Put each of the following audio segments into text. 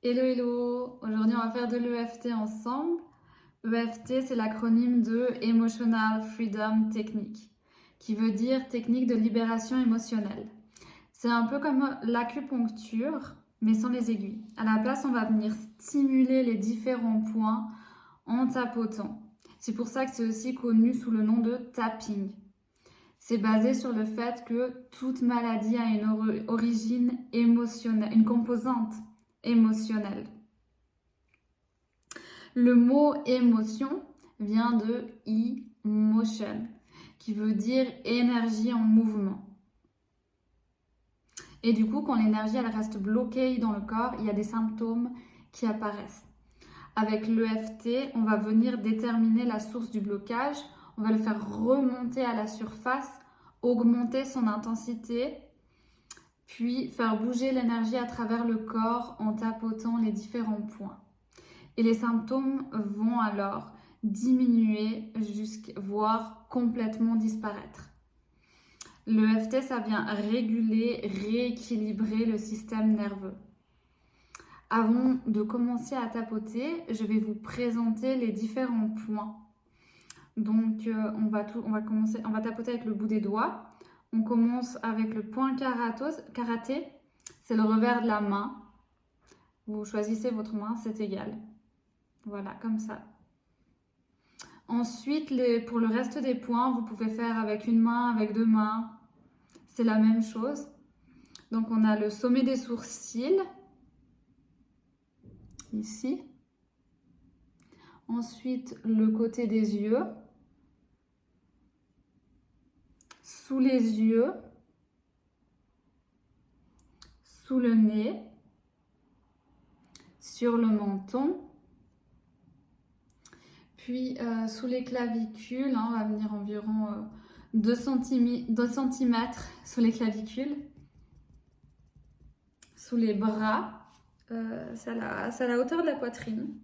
Hello, hello! Aujourd'hui, on va faire de l'EFT ensemble. EFT, c'est l'acronyme de Emotional Freedom Technique, qui veut dire technique de libération émotionnelle. C'est un peu comme l'acupuncture, mais sans les aiguilles. À la place, on va venir stimuler les différents points en tapotant. C'est pour ça que c'est aussi connu sous le nom de tapping. C'est basé sur le fait que toute maladie a une origine émotionnelle, une composante émotionnelle. Le mot émotion vient de emotion, qui veut dire énergie en mouvement. Et du coup, quand l'énergie elle reste bloquée dans le corps, il y a des symptômes qui apparaissent. Avec l'EFT, on va venir déterminer la source du blocage, on va le faire remonter à la surface, augmenter son intensité, puis faire bouger l'énergie à travers le corps en tapotant les différents points. Et les symptômes vont alors diminuer, voire complètement disparaître. L'EFT, ça vient réguler, rééquilibrer le système nerveux. Avant de commencer à tapoter, je vais vous présenter les différents points. Donc, on va tapoter avec le bout des doigts. On commence avec le point karaté, c'est le revers de la main. Vous choisissez votre main, c'est égal. Voilà, comme ça. Ensuite, pour le reste des points, vous pouvez faire avec une main, avec deux mains. C'est la même chose. Donc, on a le sommet des sourcils, ici. Ensuite, le côté des yeux, sous les yeux, sous le nez, sur le menton, puis sous les clavicules, on va venir environ 2 cm sous les clavicules, sous les bras, c'est à la hauteur de la poitrine,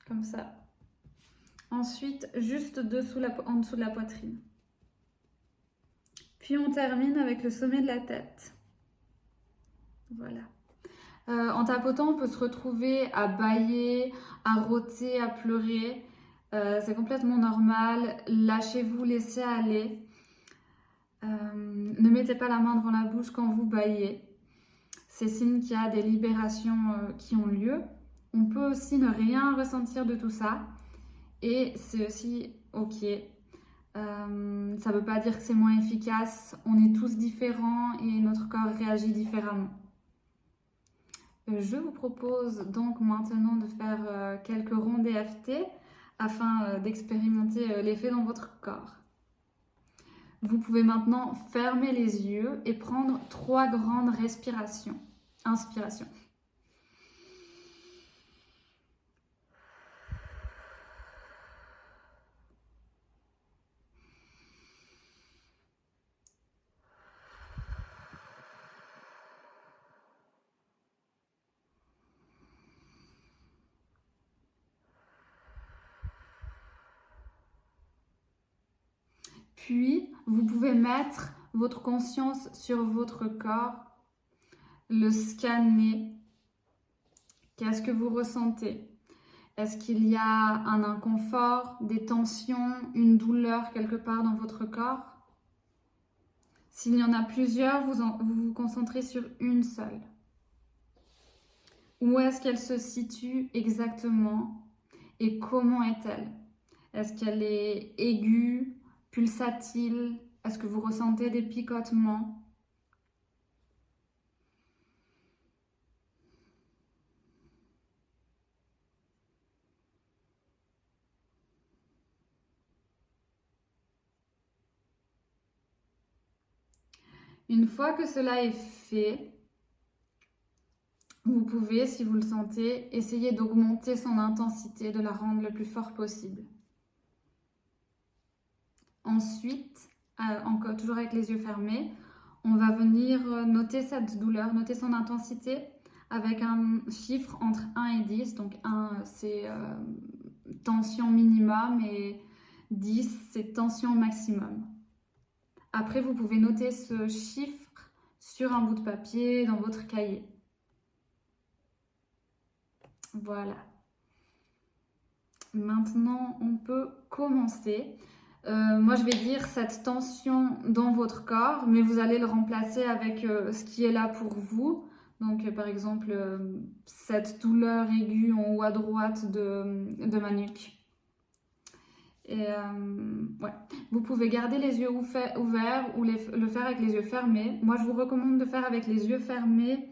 comme ça. Ensuite, juste en dessous de la poitrine. Puis on termine avec le sommet de la tête. Voilà. En tapotant, on peut se retrouver à bâiller, à rôter, à pleurer. C'est complètement normal. Lâchez-vous, laissez aller. Ne mettez pas la main devant la bouche quand vous bâillez. C'est signe qu'il y a des libérations qui ont lieu. On peut aussi ne rien ressentir de tout ça. Et c'est aussi ok. Ça ne veut pas dire que c'est moins efficace. On est tous différents et notre corps réagit différemment. Je vous propose donc maintenant de faire quelques ronds d'EFT afin d'expérimenter l'effet dans votre corps. Vous pouvez maintenant fermer les yeux et prendre 3 grandes respirations. Inspiration. Puis, vous pouvez mettre votre conscience sur votre corps, le scanner. Qu'est-ce que vous ressentez? Est-ce qu'il y a un inconfort, des tensions, une douleur quelque part dans votre corps? S'il y en a plusieurs, vous vous concentrez sur une seule. Où est-ce qu'elle se situe exactement et comment est-elle? Est-ce qu'elle est aiguë, pulsatile? Est-ce que vous ressentez des picotements? Une fois que cela est fait, vous pouvez, si vous le sentez, essayer d'augmenter son intensité, de la rendre le plus fort possible. Ensuite, encore toujours avec les yeux fermés, on va venir noter cette douleur, noter son intensité avec un chiffre entre 1 et 10. Donc 1, c'est tension minimum et 10, c'est tension maximum. Après, vous pouvez noter ce chiffre sur un bout de papier dans votre cahier. Voilà. Maintenant, on peut commencer. Moi, je vais dire cette tension dans votre corps, mais vous allez le remplacer avec ce qui est là pour vous. Donc, par exemple, cette douleur aiguë en haut à droite de ma nuque. Et ouais. Vous pouvez garder les yeux ouverts ou le faire avec les yeux fermés. Moi, je vous recommande de faire avec les yeux fermés.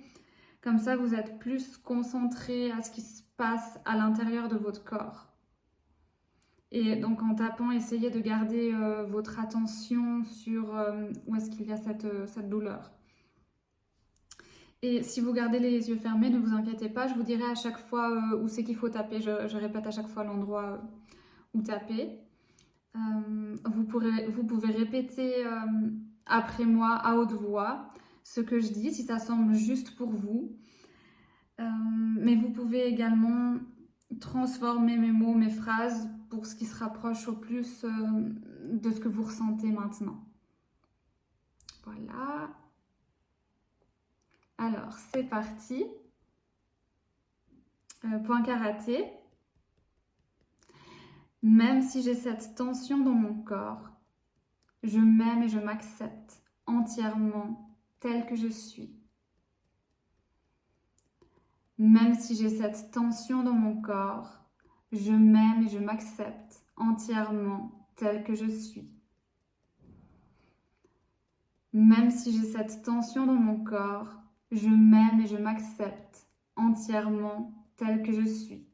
Comme ça, vous êtes plus concentré à ce qui se passe à l'intérieur de votre corps. Et donc, en tapant, essayez de garder votre attention sur où est-ce qu'il y a cette douleur. Et si vous gardez les yeux fermés, ne vous inquiétez pas, je vous dirai à chaque fois où c'est qu'il faut taper. Je répète à chaque fois l'endroit où taper. Vous pouvez répéter après moi à haute voix ce que je dis, si ça semble juste pour vous. Mais vous pouvez également transformer mes mots, mes phrases pour ce qui se rapproche au plus de ce que vous ressentez maintenant. Voilà. Alors, c'est parti. Point karaté. Même si j'ai cette tension dans mon corps, je m'aime et je m'accepte entièrement telle que je suis. Même si j'ai cette tension dans mon corps, je m'aime et je m'accepte entièrement telle que je suis. Même si j'ai cette tension dans mon corps, je m'aime et je m'accepte entièrement telle que je suis.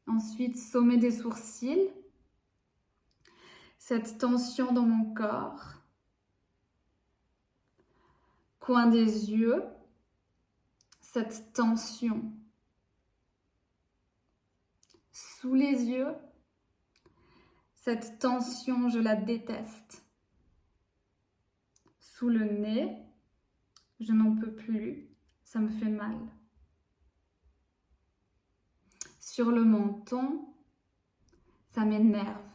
Ensuite, sommet des sourcils. Cette tension dans mon corps. Coin des yeux. Cette tension. Sous les yeux. Cette tension, je la déteste. Sous le nez. Je n'en peux plus. Ça me fait mal. Sur le menton, ça m'énerve.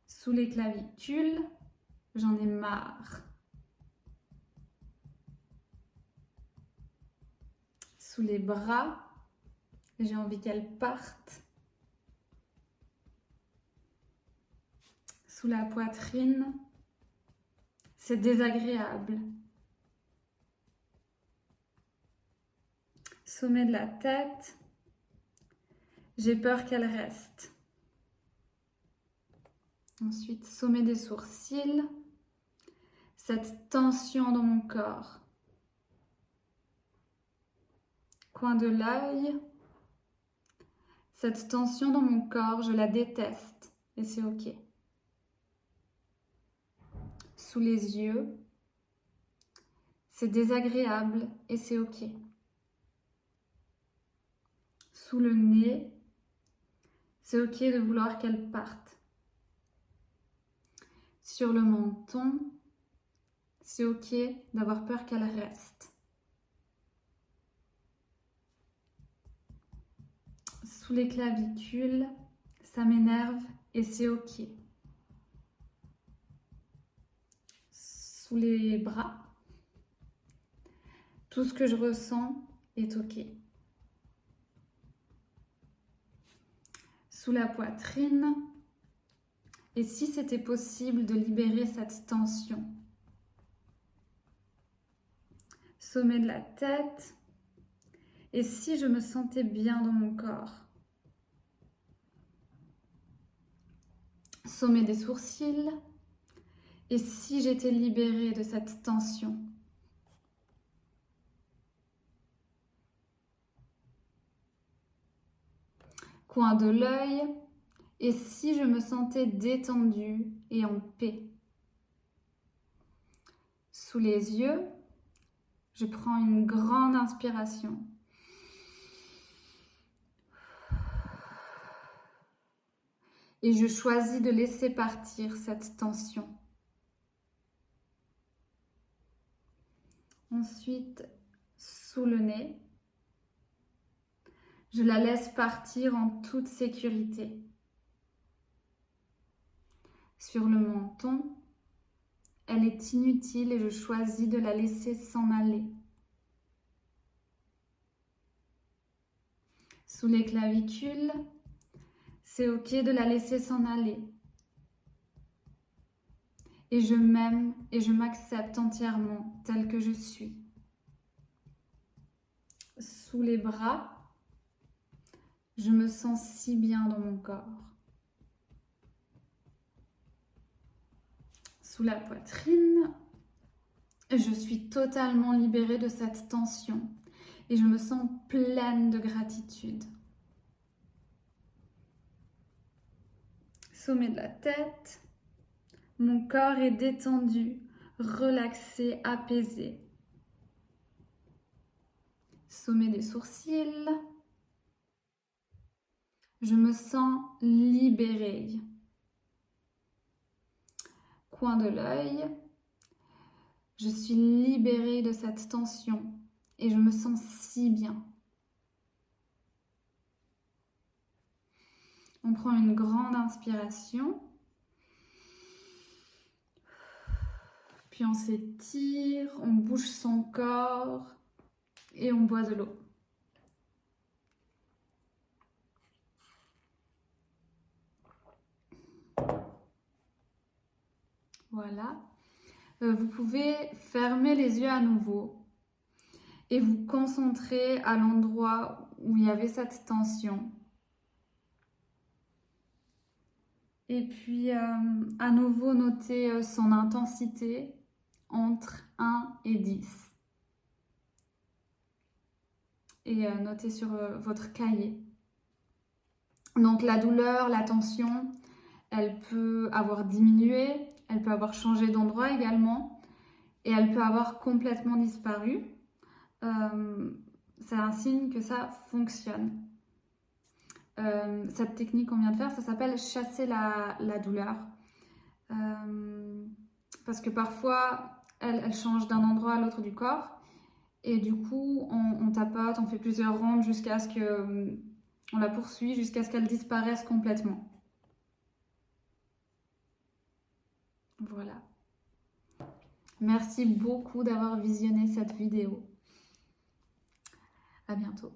Sous les clavicules, j'en ai marre. Sous les bras, j'ai envie qu'elles partent. Sous la poitrine, c'est désagréable. Sommet de la tête, j'ai peur qu'elle reste. Ensuite, sommet des sourcils, cette tension dans mon corps. Coin de l'œil, cette tension dans mon corps, je la déteste et c'est ok. Sous les yeux, c'est désagréable et c'est ok. Sous le nez, c'est ok de vouloir qu'elle parte. Sur le menton, c'est ok d'avoir peur qu'elle reste. Sous les clavicules, ça m'énerve et c'est ok. Sous les bras, tout ce que je ressens est ok. Sous la poitrine, et si c'était possible de libérer cette tension. Sommet de la tête, et si je me sentais bien dans mon corps. Sommet des sourcils, et si j'étais libérée de cette tension. Coin de l'œil, et si je me sentais détendue et en paix. Sous les yeux, je prends une grande inspiration. Et je choisis de laisser partir cette tension. Ensuite, sous le nez, je la laisse partir en toute sécurité. Sur le menton, elle est inutile et je choisis de la laisser s'en aller. sous les clavicules. C'est ok de la laisser s'en aller. Et je m'aime et je m'accepte entièrement telle que je suis. Sous les bras, je me sens si bien dans mon corps. Sous la poitrine, je suis totalement libérée de cette tension et je me sens pleine de gratitude. Sommet de la tête, mon corps est détendu, relaxé, apaisé. Sommet des sourcils, je me sens libérée. Coin de l'œil, je suis libérée de cette tension et je me sens si bien. On prend une grande inspiration, puis on s'étire, on bouge son corps et on boit de l'eau. Voilà. Vous pouvez fermer les yeux à nouveau et vous concentrer à l'endroit où il y avait cette tension. Et puis, à nouveau, noter son intensité entre 1 et 10. Et noter sur votre cahier. Donc, la douleur, la tension, elle peut avoir diminué, elle peut avoir changé d'endroit également, et elle peut avoir complètement disparu. C'est un signe que ça fonctionne. Cette technique qu'on vient de faire, ça s'appelle chasser la douleur. Parce que parfois, elle change d'un endroit à l'autre du corps. Et du coup, on tapote, on fait plusieurs rondes jusqu'à ce que... on la poursuit jusqu'à ce qu'elle disparaisse complètement. Voilà. Merci beaucoup d'avoir visionné cette vidéo. À bientôt.